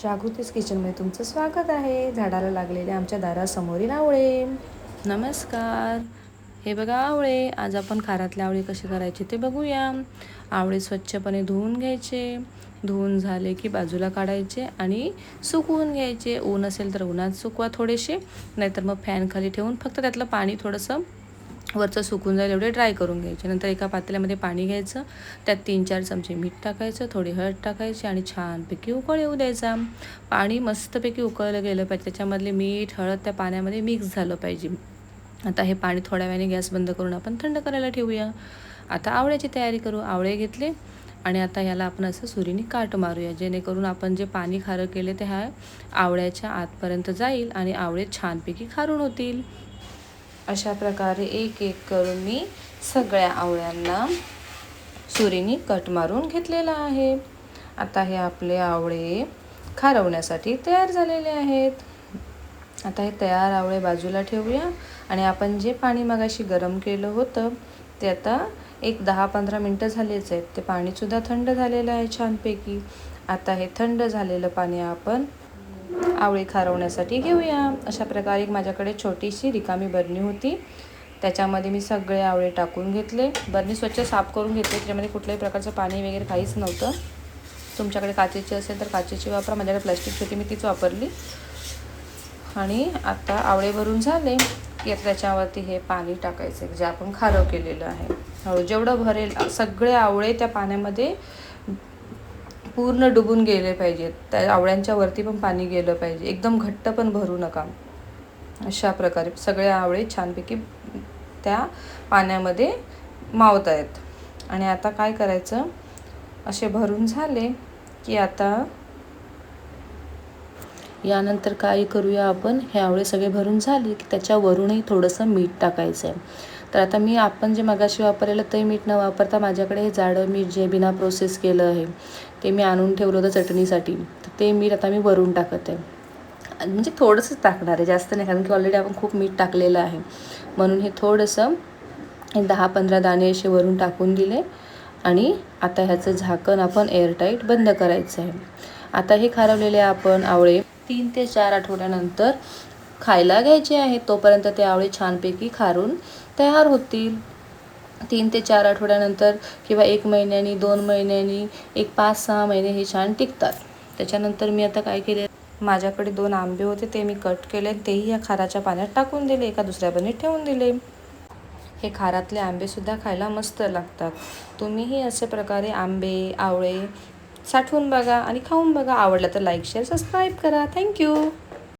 जागृतीच किचनमध्ये तुमचं स्वागत आहे. झाडाला लागलेले आमच्या दारासमोरील आवळे. नमस्कार. हे बघा आवळे. आज आपण खारातले आवळे कसे करायचे ते बघूया. आवळे स्वच्छपणे धुवून घ्यायचे. धुवून झाले की बाजूला काढायचे आणि सुकवून घ्यायचे. ऊन असेल तर उन्हात सुकवा थोडेसे, नाहीतर मग फॅन खाली ठेवून फक्त त्यातलं पाणी थोडंसं वरचं सुकून जाईल एवढे ड्राय करून घ्यायचे. नंतर एका पातेल्यामध्ये पाणी घ्यायचं, त्यात 3-4 चमचे मीठ टाकायचं, थोडी हळद टाकायची आणि छानपैकी उकळ येऊ द्यायचा. पाणी मस्तपैकी उकळलं गेलं पाहिजे, त्याच्यामधले मीठ हळद त्या पाण्यामध्ये मिक्स झालं पाहिजे. आता हे पाणी थोड्या वेळाने गॅस बंद करून आपण थंड करायला ठेवूया. आता आवळ्याची तयारी करू. आवळे घेतले आणि आता याला आपण असं सुरीने काट मारूया, जेणेकरून आपण जे पाणी खारं केले ते ह्या आवळ्याच्या आतपर्यंत जाईल आणि आवळे छानपैकी खारून होतील. अशा प्रकारे एक एक करून मी सगळ्या आवळ्यांना सुरीने कट मारून घेतलेला आहे. आता हे आपले आवळे खारवण्यासाठी तयार झालेले आहेत. आता हे तयार आवळे बाजूला ठेवूया आणि आपण जे पाणी मगाशी गरम केलं होतं ते आता एक 10-15 मिनटं झालेच आहेत. ते पाणीसुद्धा थंड झालेलं आहे छानपैकी. आता हे थंड झालेलं पाणी आपण आवळे खारवण्यासाठी घेऊया. अशा प्रकारे माझ्याकडे छोटीशी रिकामी बरणी होती, त्याच्यामध्ये मी सगळे आवळे टाकून घेतले. बरणी स्वच्छ साफ करून घेतली, त्याच्यामध्ये कुठल्याही प्रकारचं पाणी वगैरे काहीच नव्हतं. तुमच्याकडे काचेची असेल तर काचेची वापरा, माझ्याकडे प्लास्टिकची होती मी तीच वापरली. आणि आता आवळे भरून झाले की त्याच्यावरती हे पाणी टाकायचं जे आपण खारव केलेलं आहे. हळू जेवढं भरेल सगळे आवळे त्या पाण्यामध्ये पूर्ण डुबून गेले पाहिजेत. त्या आवळ्यांच्या वरती पण पाणी गेलं पाहिजे. एकदम घट्ट पण भरू नका. अशा प्रकारे सगळे आवळे छानपैकी त्या पाण्यामध्ये मावत आहेत. आणि आता काय करायचं, असे भरून झाले की आता यानंतर काय करूया, आपण हे आवळे सगळे भरून झाले की त्याच्यावरूनही थोडंसं मीठ टाकायचं आहे. तर आता मी आपण जे मगाशी वापरलेलं ते मीठ न वापरता माझ्याकडे हे जाडं मीठ जे बिना प्रोसेस केलं आहे ते मी आणून ठेवलं होतं चटणीसाठी, तर ते मीठ आता मी वरून टाकत आहे. म्हणजे थोडंसंच टाकणार आहे, जास्त नाही, कारण की ऑलरेडी आपण खूप मीठ टाकलेलं आहे. म्हणून हे थोडंसं 10-15 दाणे असे वरून टाकून दिले आणि आता ह्याचं झाकण आपण एअरटाईट बंद करायचं आहे. आता हे खारवलेले आपण आवळे 3 ते 4 आठवड्यानंतर खायला घ्यायचे आहेत. तोपर्यंत ते आवळे छानपैकी खारून तयार होतील. 3 ते 4 आठवड्यानंतर किंवा 1 महिन्यानी 2 महिन्यांनी 5-6 महिने हे छान टिकतात. त्याच्यानंतर मी आता काय केले, माझ्याकडे 2 आंबे होते, ते मी कट केले, तेही या खाराच्या पाण्यात टाकून दिले, एका दुसऱ्या बरणीत ठेवून दिले. हे खारातले आंबेसुद्धा खायला मस्त लागतात. तुम्हीही अशा प्रकारे आंबे आवळे साठवून बघा आणि खाऊन बघा. आवडलं तर लाईक शेअर सबस्क्राईब करा. थँक्यू.